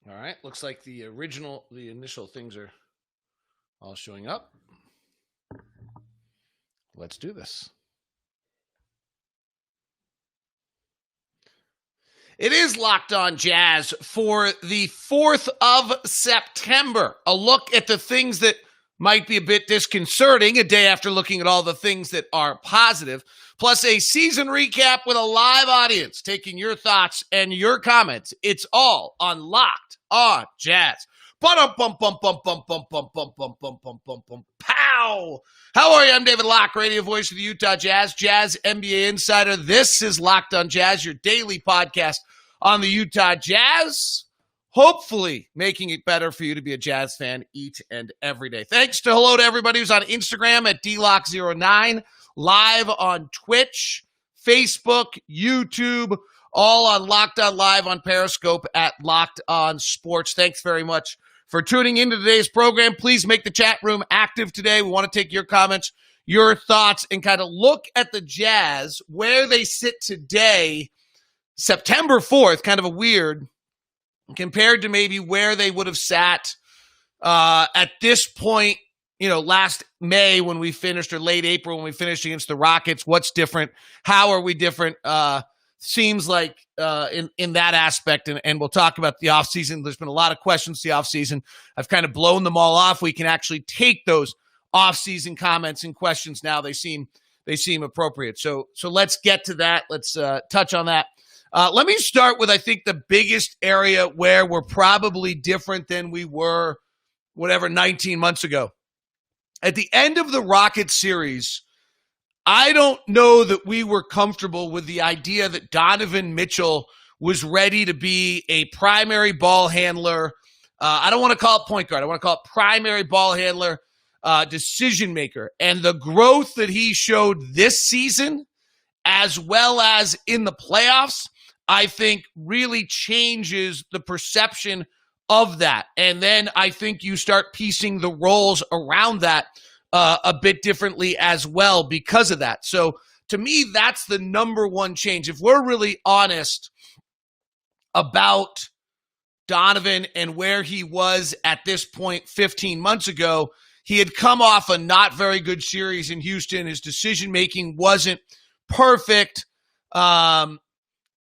All right. Looks like the initial things are all showing up. Let's do this. It is Locked On Jazz for the 4th of September. A look at the things that might be a bit disconcerting a day after looking at all the things that are positive, plus a season recap with a live audience taking your thoughts and your comments. It's all on Locked On Jazz. Pow! How are you? I'm David Locke, radio voice of the Utah Jazz, Jazz NBA insider. This is Locked On Jazz, your daily podcast on the Utah Jazz. Hopefully making it better for you to be a Jazz fan each and every day. Thanks to hello to everybody who's on Instagram at DLock09, live on Twitch, Facebook, YouTube, all on Locked On Live on Periscope at Locked On Sports. Thanks very much for tuning into today's program. Please make the chat room active today. We want to take your comments, your thoughts, and kind of look at the Jazz, where they sit today, September 4th, kind of a weird, compared to maybe where they would have sat at this point, last May when we finished, or late April when we finished against the Rockets. What's different? How are we different? Seems like in that aspect, and we'll talk about the offseason. There's been a lot of questions the offseason. I've kind of blown them all off. We can actually take those offseason comments and questions now. They seem appropriate. So let's get to that. Let's touch on that. Let me start with, I think, the biggest area where we're probably different than we were, 19 months ago. At the end of the Rockets series, I don't know that we were comfortable with the idea that Donovan Mitchell was ready to be a primary ball handler. I don't want to call it point guard. I want to call it primary ball handler, decision maker. And the growth that he showed this season, as well as in the playoffs, I think really changes the perception of that. And then I think you start piecing the roles around that a bit differently as well because of that. So to me, that's the number one change. If we're really honest about Donovan and where he was at this point 15 months ago, he had come off a not very good series in Houston. His decision-making wasn't perfect. And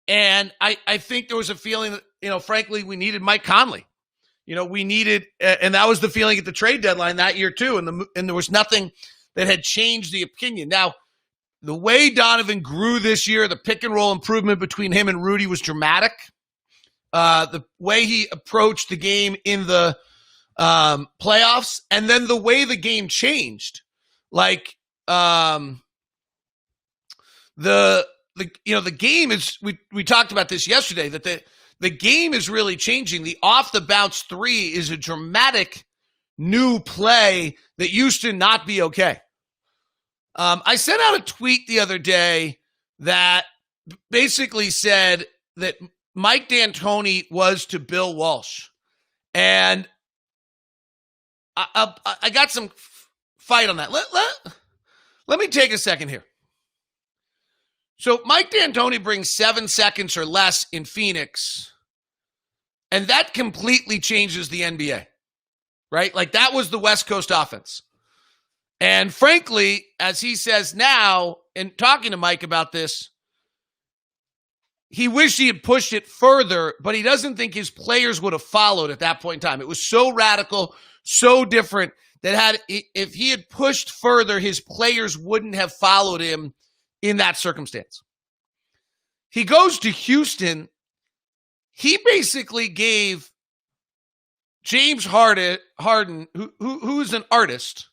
I think there was a feeling that, frankly, we needed Mike Conley. We needed, and that was the feeling at the trade deadline that year too. And there was nothing that had changed the opinion. Now, the way Donovan grew this year, the pick and roll improvement between him and Rudy was dramatic. The way he approached the game in the playoffs, and then the way the game changed, like the game is, we talked about this yesterday, that the game is really changing. The off-the-bounce three is a dramatic new play that used to not be okay. I sent out a tweet the other day that basically said that Mike D'Antoni was to Bill Walsh. And I got some fight on that. Let me take a second here. So Mike D'Antoni brings 7 seconds or less in Phoenix, and that completely changes the NBA, right? Like, that was the West Coast offense. And frankly, as he says now, in talking to Mike about this, he wished he had pushed it further, but he doesn't think his players would have followed at that point in time. It was so radical, so different, that if he had pushed further, his players wouldn't have followed him in that circumstance. He goes to Houston. He basically gave James Harden, who's an artist,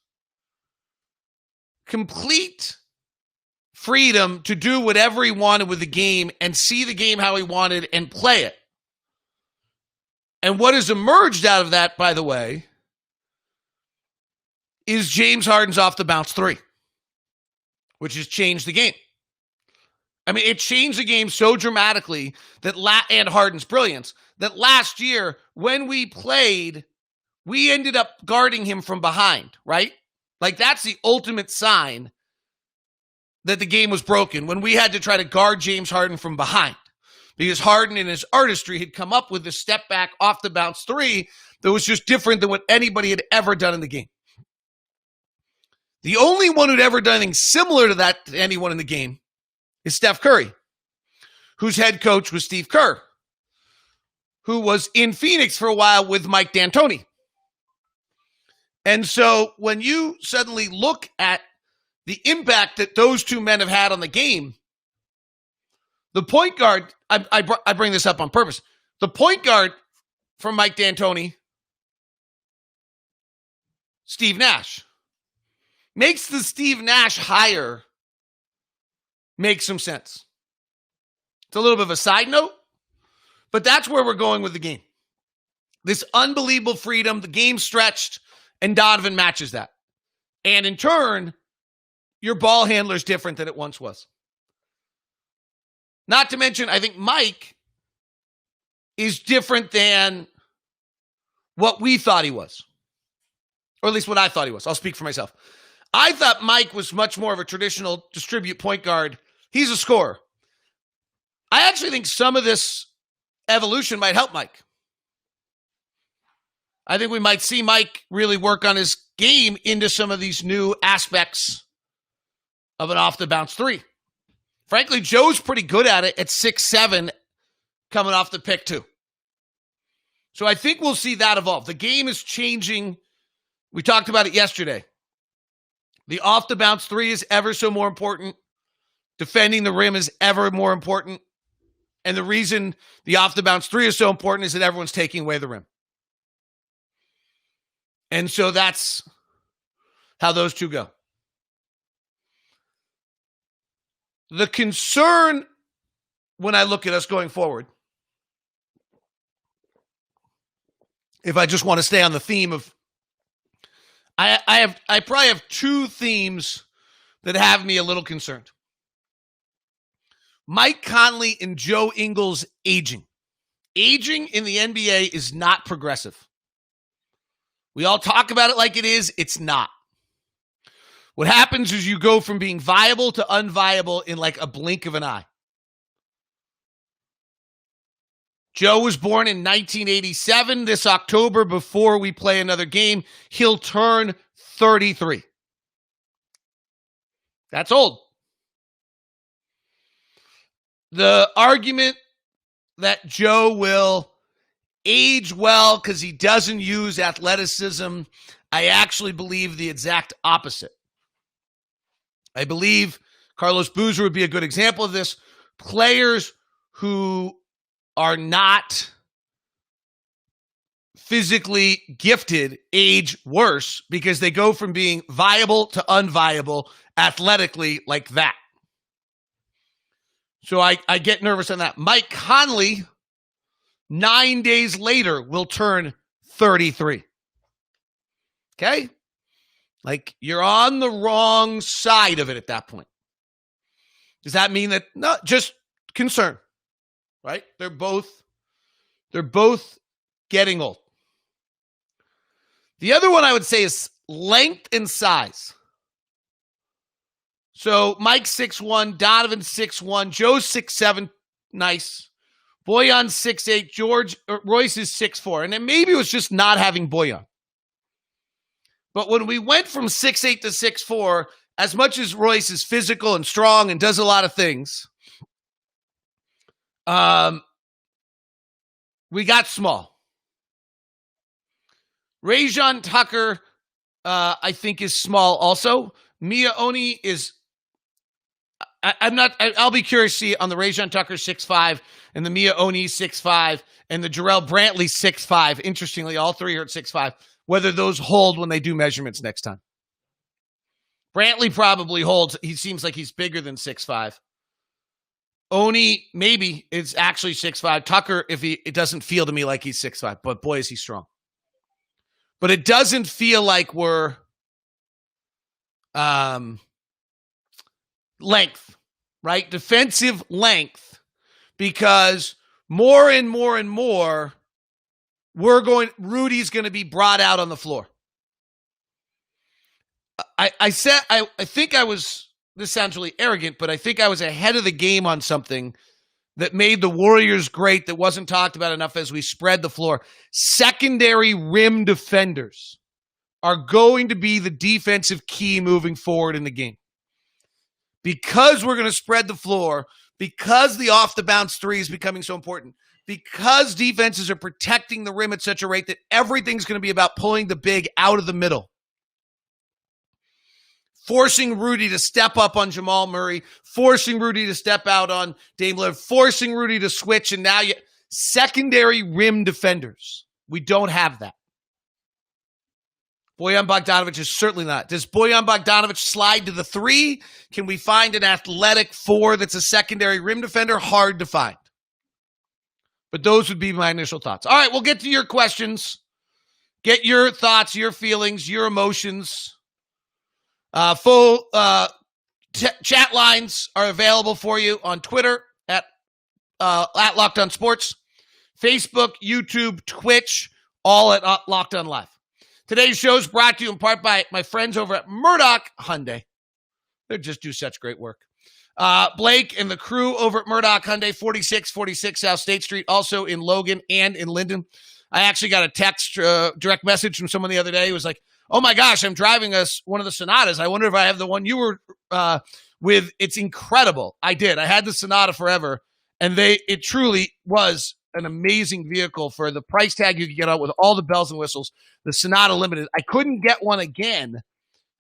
complete freedom to do whatever he wanted with the game and see the game how he wanted and play it. And what has emerged out of that, by the way, is James Harden's off-the-bounce three, which has changed the game. I mean, it changed the game so dramatically that and Harden's brilliance, that last year when we played, we ended up guarding him from behind, right? Like, that's the ultimate sign that the game was broken, when we had to try to guard James Harden from behind. because Harden in his artistry had come up with this step back off the bounce three that was just different than what anybody had ever done in the game. The only one who'd ever done anything similar to that to anyone in the game is Steph Curry, whose head coach was Steve Kerr, who was in Phoenix for a while with Mike D'Antoni. And so when you suddenly look at the impact that those two men have had on the game, the point guard, I bring this up on purpose, the point guard from Mike D'Antoni, Steve Nash, makes the Steve Nash hire make some sense. It's a little bit of a side note, but that's where we're going with the game. This unbelievable freedom, the game stretched, and Donovan matches that. And in turn, your ball handler is different than it once was. Not to mention, I think Mike is different than what we thought he was. Or at least what I thought he was. I'll speak for myself. I thought Mike was much more of a traditional distribute point guard. He's a scorer. I actually think some of this evolution might help Mike. I think we might see Mike really work on his game into some of these new aspects of an off-the-bounce three. Frankly, Joe's pretty good at it at 6'7", coming off the pick too. So I think we'll see that evolve. The game is changing. We talked about it yesterday. The off-the-bounce three is ever so more important. Defending the rim is ever more important. And the reason the off-the-bounce three is so important is that everyone's taking away the rim. And so that's how those two go. The concern when I look at us going forward, if I just want to stay on the theme of, I probably have two themes that have me a little concerned. Mike Conley and Joe Ingles aging. Aging in the NBA is not progressive. We all talk about it like it is. It's not. What happens is you go from being viable to unviable in like a blink of an eye. Joe was born in 1987. This October, before we play another game, he'll turn 33. That's old. The argument that Joe will age well because he doesn't use athleticism, I actually believe the exact opposite. I believe Carlos Boozer would be a good example of this. Players who are not physically gifted age worse because they go from being viable to unviable athletically like that. So I get nervous on that. Mike Conley, 9 days later, will turn 33. Okay? Like, you're on the wrong side of it at that point. Does that mean that? No, just concern, right? They're both getting old. The other one I would say is length and size. So Mike's 6'1", Donovan 6'1", Joe's 6'7", nice. Bojan 6'8", Royce is 6'4", and then maybe it was just not having Bojan. But when we went from 6'8" to 6'4", as much as Royce is physical and strong and does a lot of things, we got small. Rajon Tucker, I think, is small also. Mia Oni is, I'll be curious to see on the Rajon Tucker 6'5", and the Mia Oni 6'5", and the Jarrell Brantley 6'5". Interestingly, all three are at 6'5", whether those hold when they do measurements next time. Brantley probably holds. He seems like he's bigger than 6'5". Oni, maybe, is actually 6'5". Tucker, it doesn't feel to me like he's 6'5", but boy, is he strong. But it doesn't feel like we're length, right? Defensive length, because more and more and more, Rudy's going to be brought out on the floor. I think I was, this sounds really arrogant, but I think I was ahead of the game on something that made the Warriors great that wasn't talked about enough as we spread the floor. Secondary rim defenders are going to be the defensive key moving forward in the game. Because we're going to spread the floor, because the off-the-bounce three is becoming so important, because defenses are protecting the rim at such a rate that everything's going to be about pulling the big out of the middle. Forcing Rudy to step up on Jamal Murray, forcing Rudy to step out on Dame Lillard, forcing Rudy to switch, and now you secondary rim defenders. We don't have that. Bojan Bogdanovic is certainly not. Does Bojan Bogdanovic slide to the three? Can we find an athletic four that's a secondary rim defender? Hard to find. But those would be my initial thoughts. All right, we'll get to your questions. Get your thoughts, your feelings, your emotions. Full chat lines are available for you on Twitter at Locked On Sports, Facebook, YouTube, Twitch, all at Locked On Live. Today's show is brought to you in part by my friends over at Murdoch Hyundai. They just do such great work. Blake and the crew over at Murdoch Hyundai, 4646 South State Street, also in Logan and in Linden. I actually got a text, direct message from someone the other day who was like, oh my gosh, I'm driving one of the Sonatas. I wonder if I have the one you were with. It's incredible. I did. I had the Sonata forever, and it truly was an amazing vehicle for the price tag you could get out with all the bells and whistles. The Sonata Limited. I couldn't get one again.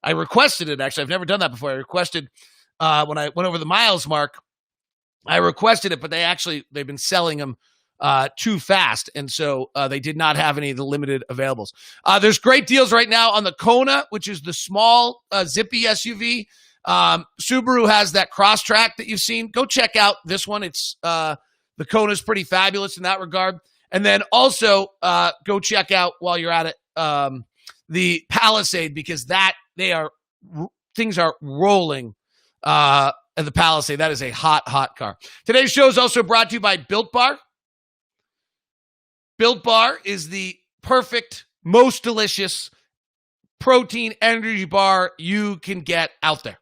I requested it, actually. I've never done that before. I requested when I went over the miles mark, I requested it, but they've been selling them too fast, and so they did not have any of the limited availables. There's great deals right now on the Kona, which is the small zippy SUV. Subaru has that Crosstrek that you've seen. Go check out this one. It's the Kona is pretty fabulous in that regard. And then also go check out while you're at it the Palisade, because things are rolling at the Palisade. That is a hot car. Today's show is also brought to you by Built Bar. Built Bar is the perfect, most delicious protein energy bar you can get out there.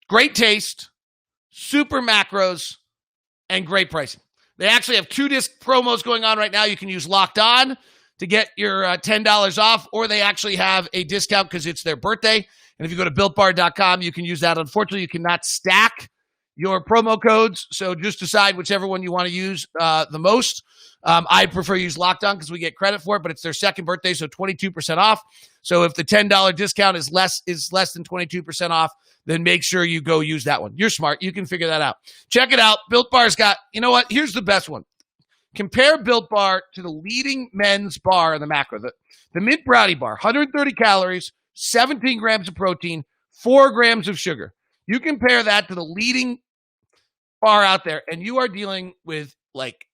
Great taste, super macros, and great pricing. They actually have 2 disc promos going on right now. You can use Locked On to get your $10 off, or they actually have a discount because it's their birthday. And if you go to BuiltBar.com, you can use that. Unfortunately, you cannot stack your promo codes, so just decide whichever one you want to use the most. I prefer to use Locked On because we get credit for it, but it's their second birthday, so 22% off. So if the $10 discount is less than 22% off, then make sure you go use that one. You're smart. You can figure that out. Check it out. Built Bar's got, you know what? Here's the best one. Compare Built Bar to the leading men's bar in the macro. The Mint Brownie Bar, 130 calories, 17 grams of protein, 4 grams of sugar. You compare that to the leading bar out there, and you are dealing with like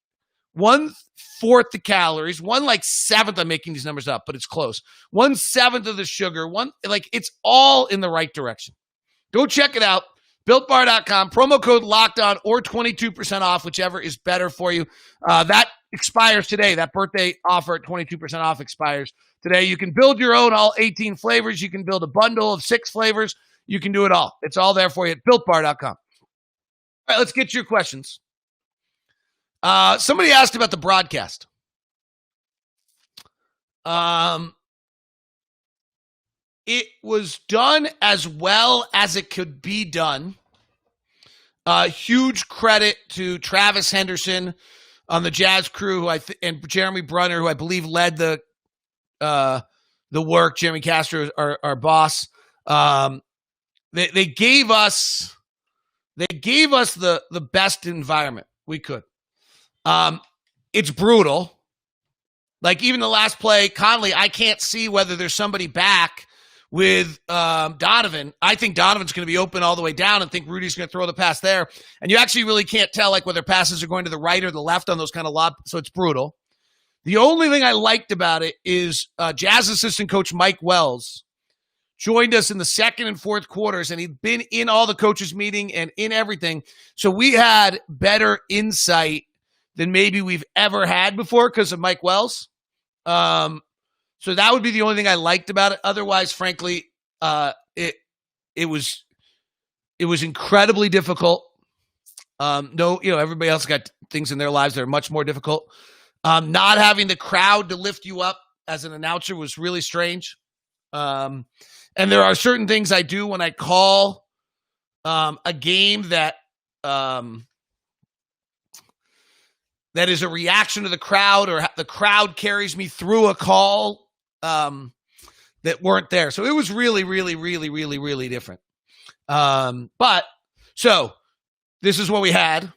1/4 the calories, 1/7. I'm making these numbers up, but it's close. 1/7 of the sugar. It's all in the right direction. Go check it out. BuiltBar.com. Promo code Locked On or 22% off, whichever is better for you. That expires today. That birthday offer at 22% off expires today. You can build your own all 18 flavors. You can build a bundle of 6 flavors. You can do it all. It's all there for you at BuiltBar.com. All right, let's get to your questions. Somebody asked about the broadcast. It was done as well as it could be done. Huge credit to Travis Henderson on the Jazz crew, and Jeremy Brunner, who I believe led the work. Jeremy Castro, our boss. They gave us the best environment we could. It's brutal. Like even the last play, Conley, I can't see whether there's somebody back with Donovan. I think Donovan's going to be open all the way down and think Rudy's going to throw the pass there. And you actually really can't tell whether passes are going to the right or the left on those kind of lob. So it's brutal. The only thing I liked about it is Jazz assistant coach Mike Wells joined us in the second and fourth quarters, and he'd been in all the coaches' meeting and in everything. So we had better insight than maybe we've ever had before because of Mike Wells. So that would be the only thing I liked about it. Otherwise, frankly, it was incredibly difficult. No, everybody else got things in their lives that are much more difficult. Not having the crowd to lift you up as an announcer was really strange. And there are certain things I do when I call a game that is a reaction to the crowd, or the crowd carries me through a call that weren't there. So it was really, really, really, really, really different. But so this is what we had.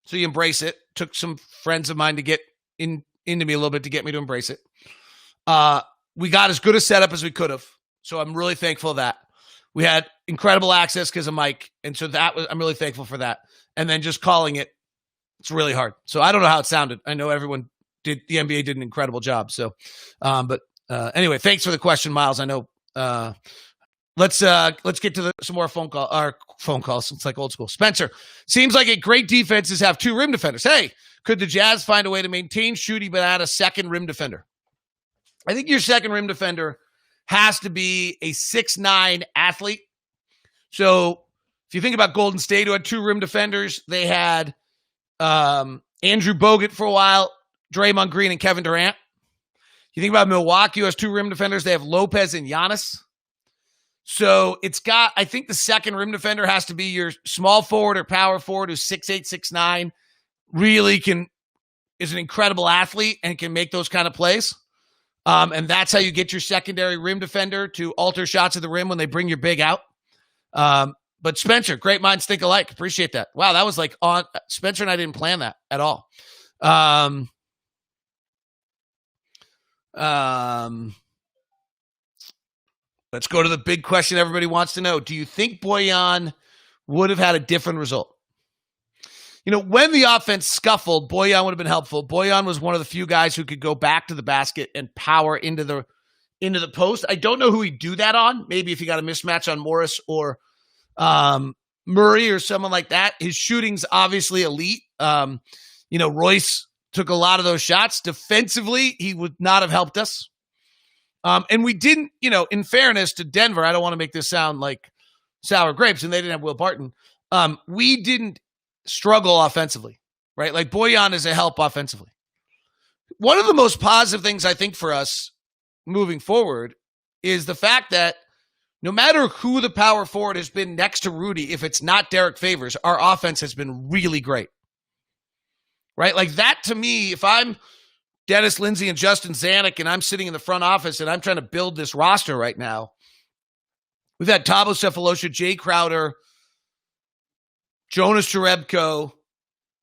So you embrace it. Took some friends of mine to get into me a little bit to get me to embrace it. We got as good a setup as we could have. So I'm really thankful for that. We had incredible access because of Mike. And so I'm really thankful for that. And then just calling it, it's really hard. So I don't know how it sounded. I know the NBA did an incredible job. So, anyway, thanks for the question, Miles. I know, let's get to some more phone calls. It's like old school. Spencer, seems like great defenses have two rim defenders. Hey, could the Jazz find a way to maintain shooting but add a second rim defender? I think your second rim defender has to be a 6'9" athlete. So if you think about Golden State, who had two rim defenders, they had Andrew Bogut for a while, Draymond Green, and Kevin Durant. You think about Milwaukee, who has two rim defenders, they have Lopez and Giannis. So I think the second rim defender has to be your small forward or power forward who's 6'8", 6'9", really is an incredible athlete and can make those kind of plays. And that's how you get your secondary rim defender to alter shots at the rim when they bring your big out. But Spencer, great minds think alike. Appreciate that. Wow, that was like on Spencer and I didn't plan that at all. Let's go to the big question everybody wants to know. Do you think Bojan would have had a different result? When the offense scuffled, Bojan would have been helpful. Bojan was one of the few guys who could go back to the basket and power into the post. I don't know who he'd do that on. Maybe if he got a mismatch on Morris or Murray or someone like that. His shooting's obviously elite. Royce took a lot of those shots. Defensively, he would not have helped us. And we didn't, in fairness to Denver, I don't want to make this sound like sour grapes, and they didn't have Will Barton. We didn't struggle offensively, right? Like Bojan is a help offensively. One of the most positive things I think for us moving forward is the fact that no matter who the power forward has been next to Rudy, if it's not Derek Favors, our offense has been really great, right? Like that to me, if I'm Dennis Lindsay and Justin Zanuck and I'm sitting in the front office and I'm trying to build this roster right now, we've had Thabo Sefolosha, Jay Crowder, Jonas Jerebko,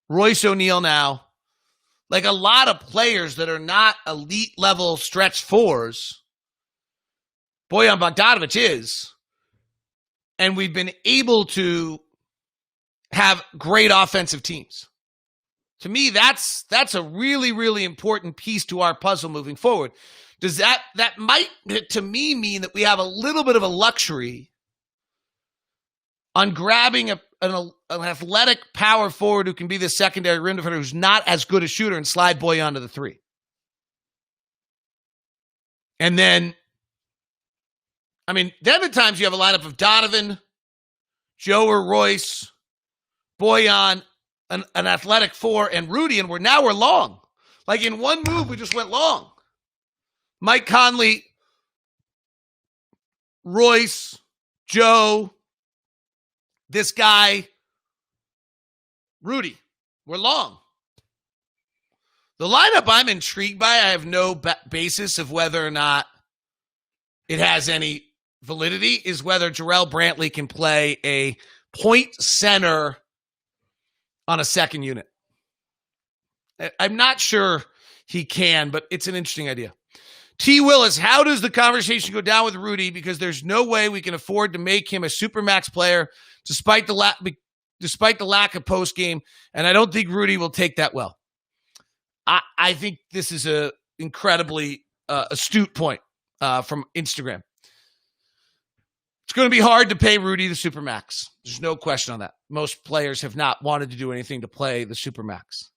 Royce O'Neal now. Like a lot of players that are not elite level stretch fours. Bojan Bogdanovic is. And we've been able to have great offensive teams. To me, that's a really, really important piece to our puzzle moving forward. Does that might, to me, mean that we have a little bit of a luxury on grabbing an athletic power forward who can be the secondary rim defender who's not as good a shooter and slide Bojan to the three. And then, then at times you have a lineup of Donovan, Joe or Royce, Bojan, an athletic four, and Rudy, and we're long. Like in one move, we just went long. Mike Conley, Royce, Joe, this guy, Rudy. We're long. The lineup I'm intrigued by, I have no basis of whether or not it has any validity, is whether Jarrell Brantley can play a point center on a second unit. I'm not sure he can, but it's an interesting idea. T. Willis, how does the conversation go down with Rudy? Because there's no way we can afford to make him a supermax player despite the lack of post game, and I don't think Rudy will take that well. I think this is a incredibly astute point from Instagram. It's going to be hard to pay Rudy the supermax. There's no question on that. Most players have not wanted to do anything to play the supermax.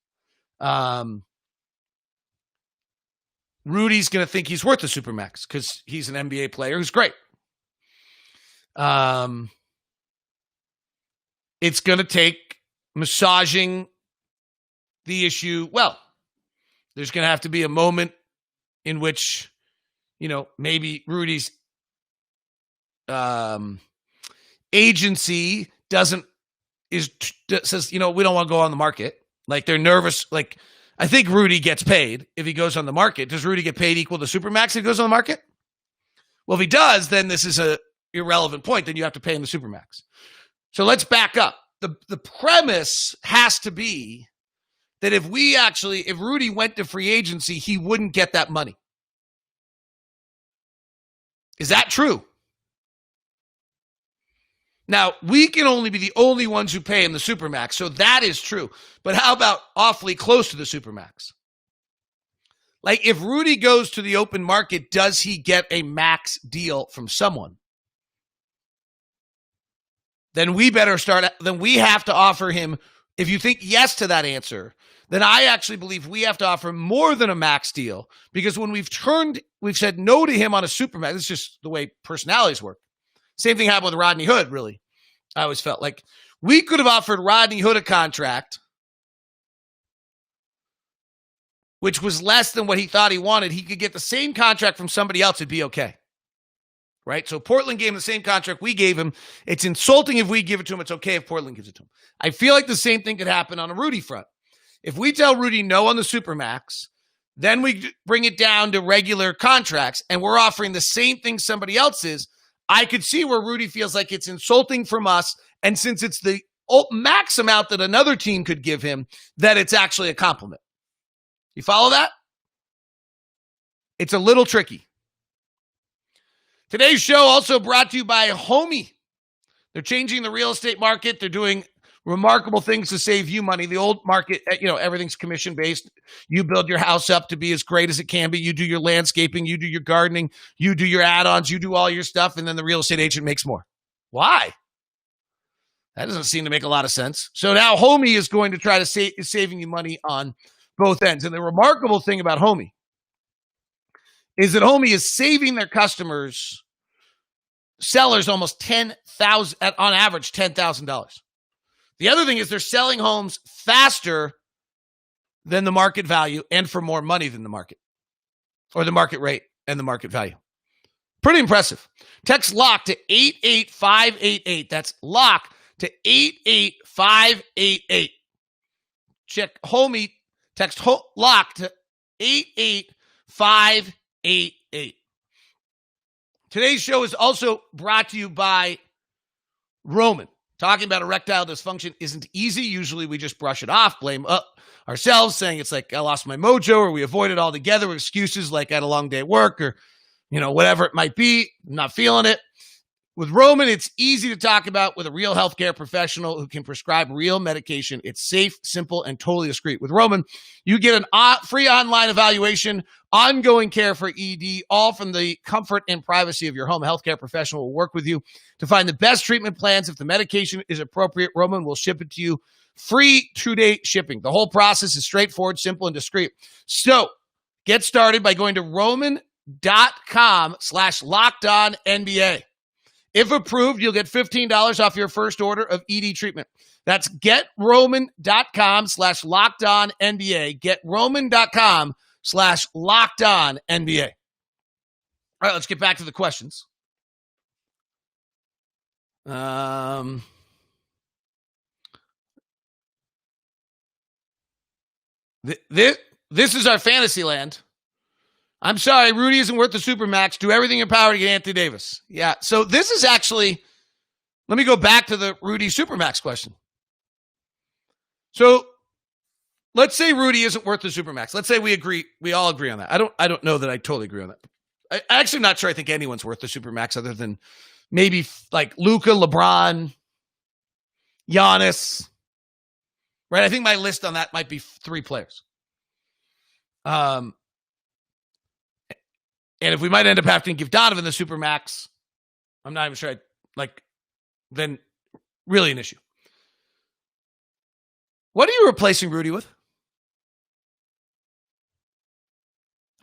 Rudy's going to think he's worth the supermax because he's an NBA player who's great. It's going to take massaging the issue. Well, there's going to have to be a moment in which, maybe Rudy's agency says, we don't want to go on the market. Like, they're nervous. Like, I think Rudy gets paid if he goes on the market. Does Rudy get paid equal to Supermax if he goes on the market? Well, if he does, then this is a irrelevant point. Then you have to pay him the Supermax. So let's back up. The premise has to be that if Rudy went to free agency, he wouldn't get that money. Is that true? Now, we can only be the only ones who pay him the Supermax, so that is true. But how about awfully close to the Supermax? Like, if Rudy goes to the open market, does he get a max deal from someone? Then we have to offer him, if you think yes to that answer, then I actually believe we have to offer more than a max deal, because when we've said no to him on a Supermax, it's just the way personalities work. Same thing happened with Rodney Hood, really. I always felt like we could have offered Rodney Hood a contract which was less than what he thought he wanted. He could get the same contract from somebody else. It'd be okay. Right? So Portland gave him the same contract we gave him. It's insulting if we give it to him. It's okay if Portland gives it to him. I feel like the same thing could happen on a Rudy front. If we tell Rudy no on the Supermax, then we bring it down to regular contracts and we're offering the same thing somebody else is, I could see where Rudy feels like it's insulting from us. And since it's the max amount that another team could give him, that it's actually a compliment. You follow that? It's a little tricky. Today's show also brought to you by Homey. They're changing the real estate market. They're doing remarkable things to save you money. The old market, everything's commission-based. You build your house up to be as great as it can be. You do your landscaping. You do your gardening. You do your add-ons. You do all your stuff, and then the real estate agent makes more. Why? That doesn't seem to make a lot of sense. So now Homey is going to try to saving you money on both ends. And the remarkable thing about Homey is that Homey is saving their sellers almost $10,000, on average, $10,000. The other thing is they're selling homes faster than the market value and for more money than the market, or the market rate and the market value. Pretty impressive. Text LOCK to 88588. That's LOCK to 88588. Check Homey. Text LOCK to 88588. Today's show is also brought to you by Roman. Talking about erectile dysfunction isn't easy. Usually we just brush it off, blame ourselves, saying it's like I lost my mojo, or we avoid it altogether with excuses like I had a long day at work, or whatever it might be. I'm not feeling it. With Roman, it's easy to talk about with a real healthcare professional who can prescribe real medication. It's safe, simple, and totally discreet. With Roman, you get an free online evaluation, ongoing care for ED, all from the comfort and privacy of your home. A healthcare professional will work with you to find the best treatment plans. If the medication is appropriate, Roman will ship it to you. Free 2-day shipping. The whole process is straightforward, simple, and discreet. So get started by going to roman.com/LockedOnNBA. If approved, you'll get $15 off your first order of ED treatment. That's GetRoman.com/LockedOnNBA. GetRoman.com/LockedOnNBA. All right, let's get back to the questions. This is our fantasy land. I'm sorry, Rudy isn't worth the Supermax. Do everything in power to get Anthony Davis. Yeah, so this is actually, let me go back to the Rudy Supermax question. So let's say Rudy isn't worth the Supermax. Let's say we all agree on that. I don't know that I totally agree on that. I'm actually not sure I think anyone's worth the Supermax other than maybe like Luka, LeBron, Giannis. Right? I think my list on that might be 3 players. And if we might end up having to give Donovan the Supermax, I'm not even sure then really an issue. What are you replacing Rudy with?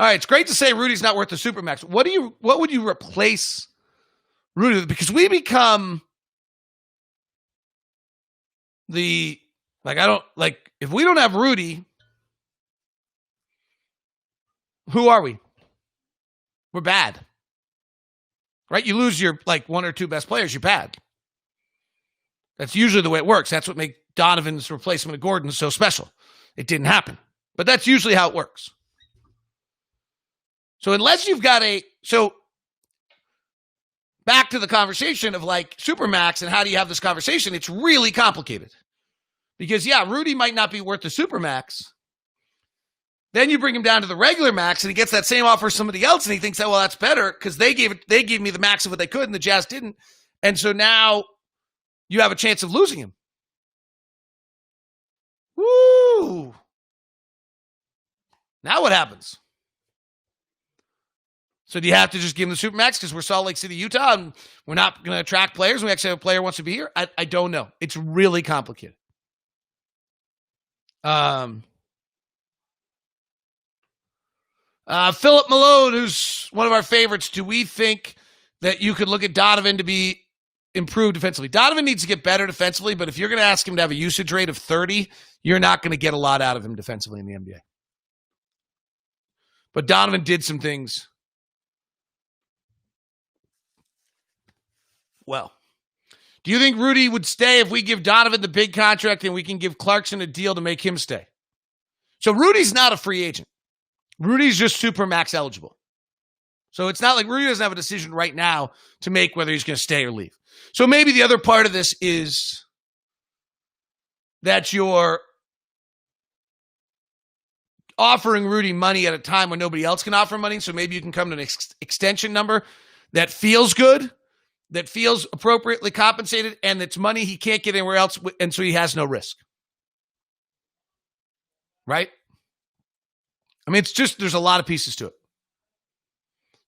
All right, it's great to say Rudy's not worth the Supermax. What would you replace Rudy with? Because we become the If we don't have Rudy, who are we? We're bad. Right? You lose your one or two best players, you're bad. That's usually the way it works. That's what makes Donovan's replacement of Gordon so special. It didn't happen. But that's usually how it works. So unless you've got back to the conversation of Supermax and how do you have this conversation, it's really complicated. Because, Rudy might not be worth the Supermax. Then you bring him down to the regular max and he gets that same offer as somebody else and he thinks, well, that's better because they gave me the max of what they could and the Jazz didn't. And so now you have a chance of losing him. Woo! Now what happens? So do you have to just give him the Supermax because we're Salt Lake City, Utah, and we're not going to attract players? We actually have a player who wants to be here? I don't know. It's really complicated. Philip Malone, who's one of our favorites, do we think that you could look at Donovan to be improved defensively? Donovan needs to get better defensively, but if you're going to ask him to have a usage rate of 30, you're not going to get a lot out of him defensively in the NBA. But Donovan did some things well. Do you think Rudy would stay if we give Donovan the big contract and we can give Clarkson a deal to make him stay? So Rudy's not a free agent. Rudy's just Supermax eligible. So it's not like Rudy doesn't have a decision right now to make whether he's going to stay or leave. So maybe the other part of this is that you're offering Rudy money at a time when nobody else can offer money. So maybe you can come to an extension number that feels good, that feels appropriately compensated, and that's money he can't get anywhere else, and so he has no risk. Right? I mean, it's just, there's a lot of pieces to it.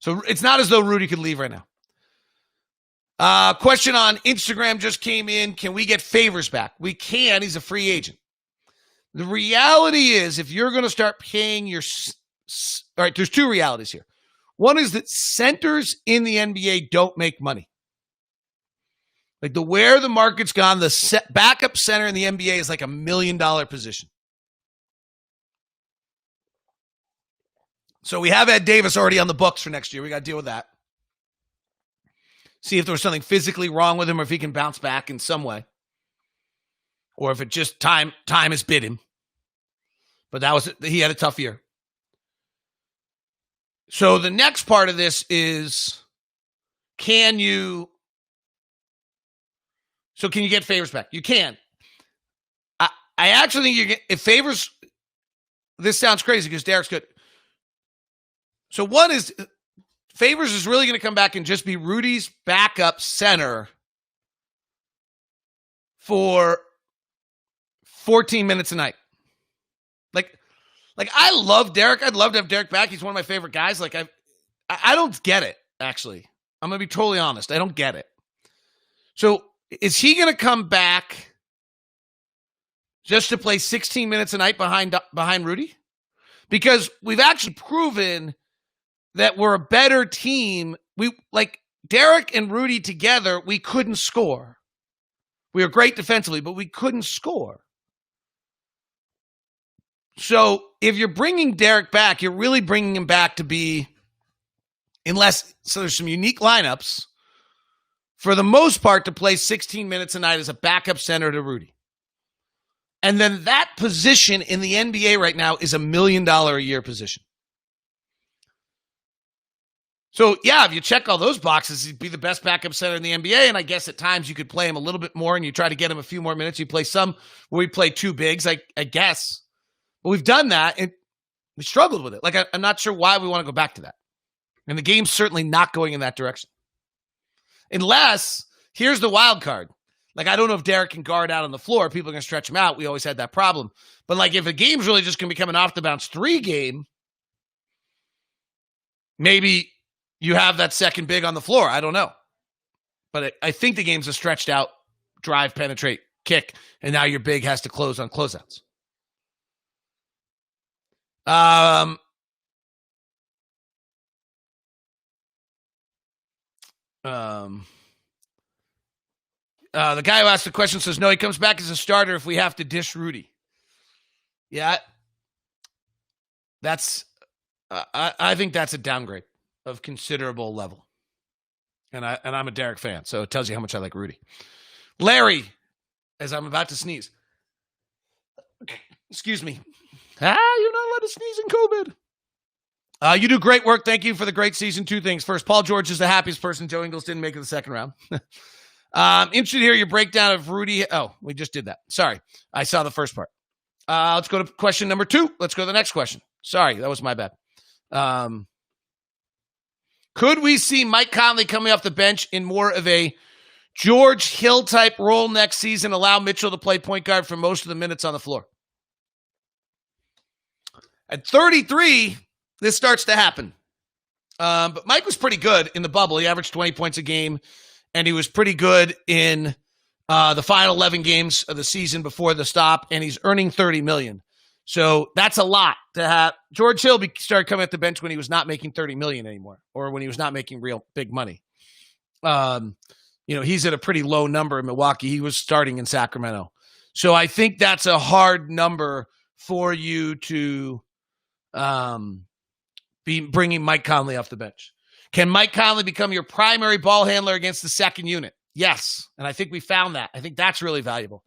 So it's not as though Rudy could leave right now. Question on Instagram just came in. Can we get Favors back? We can. He's a free agent. The reality is, if you're going to start paying your... All right, there's two realities here. One is that centers in the NBA don't make money. Where the market's gone, the backup center in the NBA is like $1 million position. So we have Ed Davis already on the books for next year. We got to deal with that. See if there was something physically wrong with him or if he can bounce back in some way. Or if it just time has bit him. But he had a tough year. So the next part of this is, can you get Favors back? You can. I actually think if Favors, this sounds crazy because Derek's good. So one is, Favors is really going to come back and just be Rudy's backup center for 14 minutes a night. I love Derek. I'd love to have Derek back. He's one of my favorite guys. I don't get it, actually. I'm going to be totally honest. I don't get it. So is he going to come back just to play 16 minutes a night behind Rudy? Because we've actually proven that we're a better team. We Derek and Rudy together, we couldn't score. We were great defensively, but we couldn't score. So if you're bringing Derek back, you're really bringing him back to be, so there's some unique lineups, for the most part, to play 16 minutes a night as a backup center to Rudy. And then that position in the NBA right now is $1 million a year position. So, if you check all those boxes, he'd be the best backup center in the NBA, and I guess at times you could play him a little bit more and you try to get him a few more minutes. You play some where we play two bigs, I guess. But we've done that, and we struggled with it. I'm not sure why we want to go back to that. And the game's certainly not going in that direction. Unless, here's the wild card. I don't know if Derek can guard out on the floor. People are going to stretch him out. We always had that problem. But, if a game's really just going to become an off-the-bounce 3 game, maybe you have that second big on the floor. I don't know. But I think the game's a stretched out drive, penetrate, kick, and now your big has to close on closeouts. The guy who asked the question says, no, he comes back as a starter if we have to dish Rudy. Yeah, that's. I think that's a downgrade of considerable level. And I'm a Derek fan, so it tells you how much I like Rudy. Larry, as I'm about to sneeze. Excuse me. You're not allowed to sneeze in COVID. You do great work. Thank you for the great season. Two things. First, Paul George is the happiest person. Joe Ingles didn't make it the second round. Interested to hear your breakdown of Rudy. Oh, we just did that. Sorry. I saw the first part. Let's go to question number 2. Let's go to the next question. Sorry, that was my bad. Could we see Mike Conley coming off the bench in more of a George Hill type role next season, allow Mitchell to play point guard for most of the minutes on the floor? At 33, this starts to happen. But Mike was pretty good in the bubble. He averaged 20 points a game, and he was pretty good in the final 11 games of the season before the stop, and he's earning $30 million. So that's a lot to have. George Hill started coming at the bench when he was not making $30 million anymore, or when he was not making real big money. He's at a pretty low number in Milwaukee. He was starting in Sacramento. So I think that's a hard number for you to be bringing Mike Conley off the bench. Can Mike Conley become your primary ball handler against the second unit? Yes. And I think we found that. I think that's really valuable.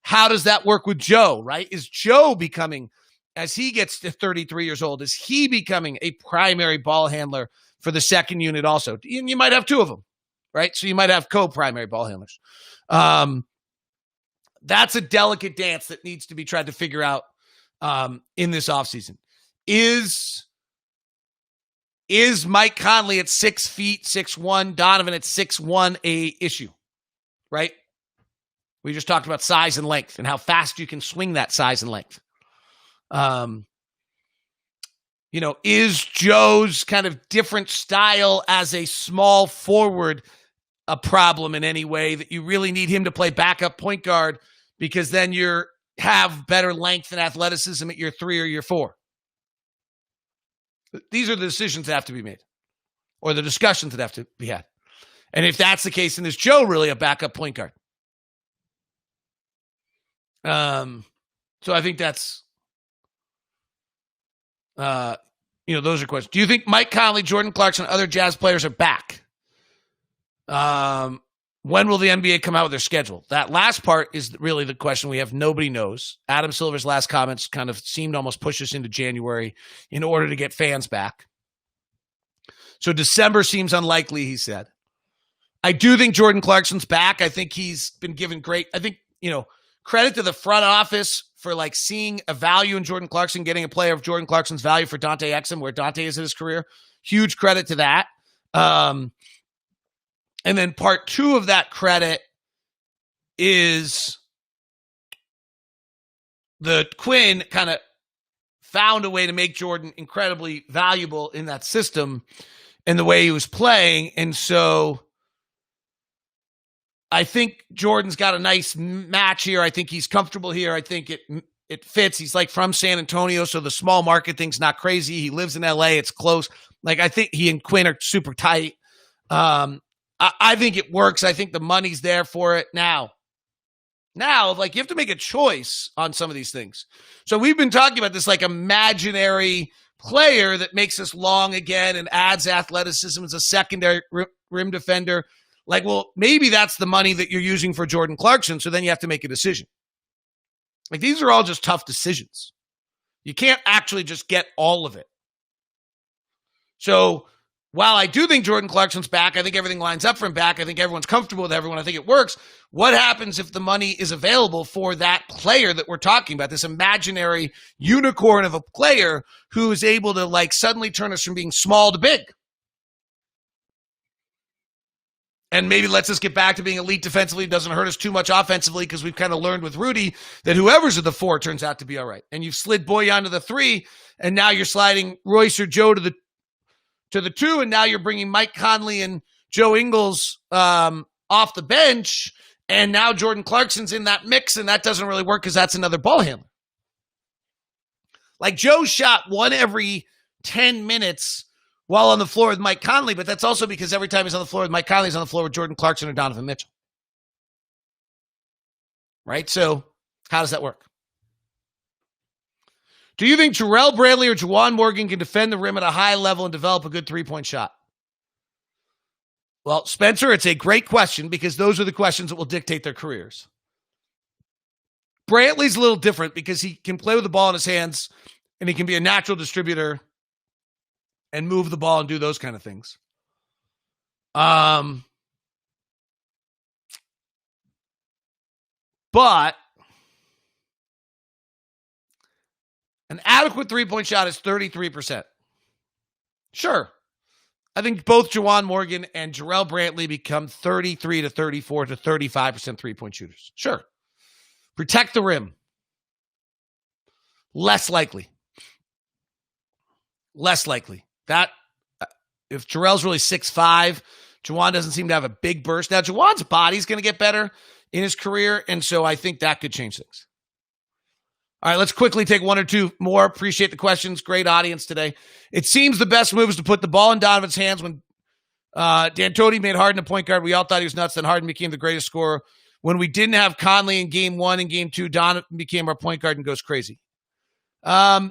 How does that work with Joe, right? Is Joe becoming, as he gets to 33 years old, is he becoming a primary ball handler for the second unit also? And you might have 2 of them, right? So you might have co-primary ball handlers. That's a delicate dance that needs to be tried to figure out in this offseason. Is Mike Conley at 6 feet, 6'1", Donovan at 6'1", a issue, right? We just talked about size and length and how fast you can swing that size and length. Is Joe's kind of different style as a small forward a problem in any way that you really need him to play backup point guard because then you have better length and athleticism at your 3 or your 4? These are the decisions that have to be made, or the discussions that have to be had. And if that's the case, then is Joe really a backup point guard? So I think that's, those are questions. Do you think Mike Conley, Jordan Clarkson, other Jazz players are back? When will the NBA come out with their schedule? That last part is really the question we have. Nobody knows. Adam Silver's last comments kind of seemed almost push us into January in order to get fans back. So December seems unlikely, he said. I do think Jordan Clarkson's back. I think he's been given great, credit to the front office for seeing a value in Jordan Clarkson, getting a player of Jordan Clarkson's value for Dante Exum, where Dante is in his career. Huge credit to that. And then part 2 of that credit is the Quinn kind of found a way to make Jordan incredibly valuable in that system and the way he was playing. And so I think Jordan's got a nice match here. I think he's comfortable here. I think it fits. He's from San Antonio, so the small market thing's not crazy. He lives in LA. It's close. I think he and Quinn are super tight. I think it works. I think the money's there for it now. Now, you have to make a choice on some of these things. So we've been talking about this imaginary player that makes us long again and adds athleticism as a secondary rim defender. Maybe that's the money that you're using for Jordan Clarkson, so then you have to make a decision. These are all just tough decisions. You can't actually just get all of it. So while I do think Jordan Clarkson's back, I think everything lines up for him back. I think everyone's comfortable with everyone. I think it works. What happens if the money is available for that player that we're talking about, this imaginary unicorn of a player who is able to suddenly turn us from being small to big? And maybe lets us get back to being elite defensively. Doesn't hurt us too much offensively because we've kind of learned with Rudy that whoever's at the 4 turns out to be all right. And you've slid Bojan to the 3, and now you're sliding Royce or Joe to the 2, and now you're bringing Mike Conley and Joe Ingles off the bench, and now Jordan Clarkson's in that mix, and that doesn't really work because that's another ball handler. Joe shot 1 every 10 minutes while on the floor with Mike Conley, but that's also because every time he's on the floor with Mike Conley, he's on the floor with Jordan Clarkson or Donovan Mitchell. right? So how does that work? Do you think Jarrell Bradley or Juwan Morgan can defend the rim at a high level and develop a good three-point shot? Well, Spencer, it's a great question because those are the questions that will dictate their careers. Brantley's a little different because he can play with the ball in his hands and he can be a natural distributor and move the ball and do those kind of things. But an adequate three-point shot is 33%. Sure. I think both Juwan Morgan and Jarrell Brantley become 33 to 34 to 35% three-point shooters. Sure. Protect the rim. Less likely. Less likely. That, if Jarrell's really 6'5", Juwan doesn't seem to have a big burst. Now, Juwan's body's going to get better in his career, and so I think that could change things. All right, let's quickly take one or two more. Appreciate the questions. Great audience today. It seems the best move is to put the ball in Donovan's hands. When D'Antoni made Harden a point guard, we all thought he was nuts. Then Harden became the greatest scorer. When we didn't have Conley in game 1 and game 2, Donovan became our point guard and goes crazy. I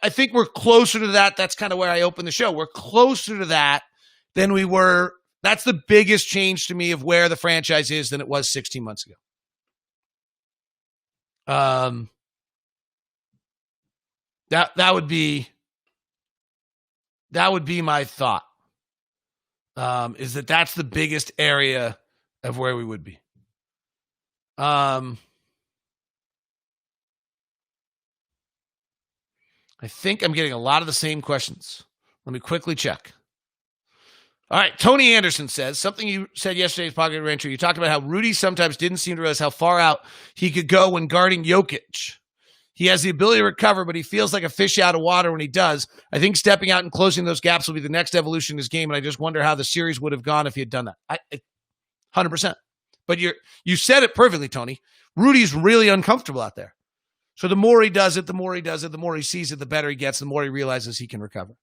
think we're closer to that. That's kind of where I opened the show. We're closer to that than we were. That's the biggest change to me of where the franchise is than it was 16 months ago. That would be my thought. Is that's the biggest area of where we would be. I think I'm getting a lot of the same questions. Let me quickly check. All right. Tony Anderson says, something you said yesterday's Pocket Rancher. You talked about how Rudy sometimes didn't seem to realize how far out he could go when guarding Jokic. He has the ability to recover, but he feels like a fish out of water when he does. I think stepping out and closing those gaps will be the next evolution in his game, and I just wonder how the series would have gone if he had done that. 100%. But you said it perfectly, Tony. Rudy's really uncomfortable out there. So the more he does it, the more he sees it, the better he gets, the more he realizes he can recover.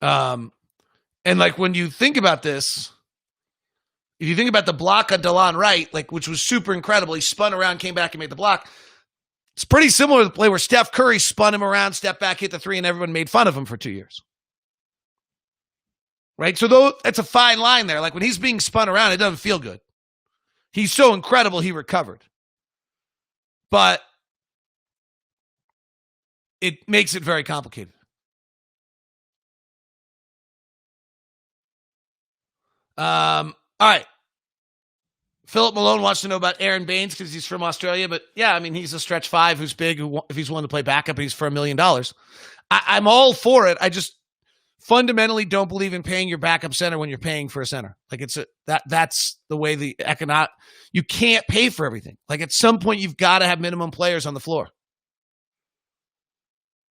And like when you think about this, if you think about the block on DeLon Wright, which was super incredible, he spun around, came back, and made the block. It's pretty similar to the play where Steph Curry spun him around, stepped back, hit the three, and everyone made fun of him for 2 years. Right? So that's a fine line there. Like when he's being spun around, it doesn't feel good. He's so incredible, he recovered. But it makes it very complicated. All right. Philip Malone wants to know about Aaron Baines because he's from Australia. But yeah, I mean, he's a stretch 5 who's big. If he's willing to play backup, he's for $1 million. I'm all for it. I just fundamentally don't believe in paying your backup center when you're paying for a center. Like that's the way the economic. You can't pay for everything. Like at some point, you've got to have minimum players on the floor.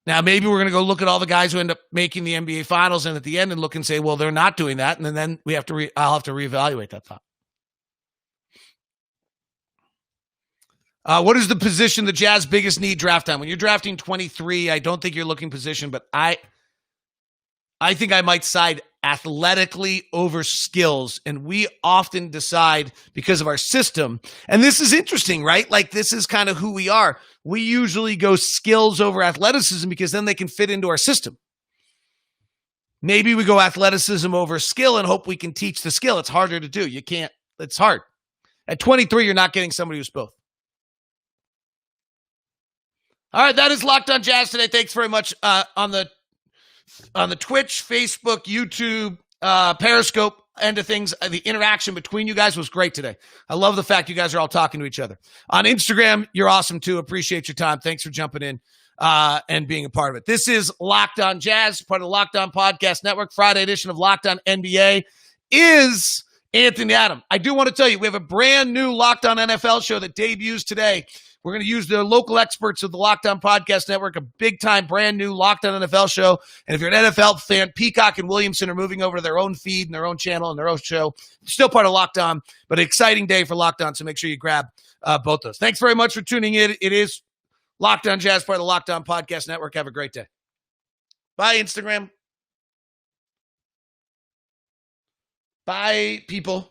Now, maybe we're going to go look at all the guys who end up making the NBA Finals and at the end and look and say, well, they're not doing that. And then we have to I'll have to reevaluate that thought. What is the position the Jazz biggest need draft time? When you're drafting 23, I don't think you're looking position, but I think I might side athletically over skills. And we often decide because of our system. And this is interesting, right? Like this is kind of who we are. We usually go skills over athleticism because then they can fit into our system. Maybe we go athleticism over skill and hope we can teach the skill. It's harder to do. You can't. It's hard. At 23, you're not getting somebody who's both. All right, that is Locked on Jazz today. Thanks very much on the Twitch, Facebook, YouTube, Periscope end of things. The interaction between you guys was great today. I love the fact you guys are all talking to each other. On Instagram, you're awesome too. Appreciate your time. Thanks for jumping in and being a part of it. This is Locked on Jazz, part of the Locked on Podcast Network. Friday edition of Locked on NBA is Anthony Adam. I do want to tell you, we have a brand new Locked on NFL show that debuts today. We're going to use the local experts of the Locked On Podcast Network, a big-time, brand-new Locked On NFL show. And if you're an NFL fan, Peacock and Williamson are moving over to their own feed and their own channel and their own show. Still part of Locked On, but an exciting day for Locked On, so make sure you grab both those. Thanks very much for tuning in. It is Locked On Jazz, part of the Locked On Podcast Network. Have a great day. Bye, Instagram. Bye, people.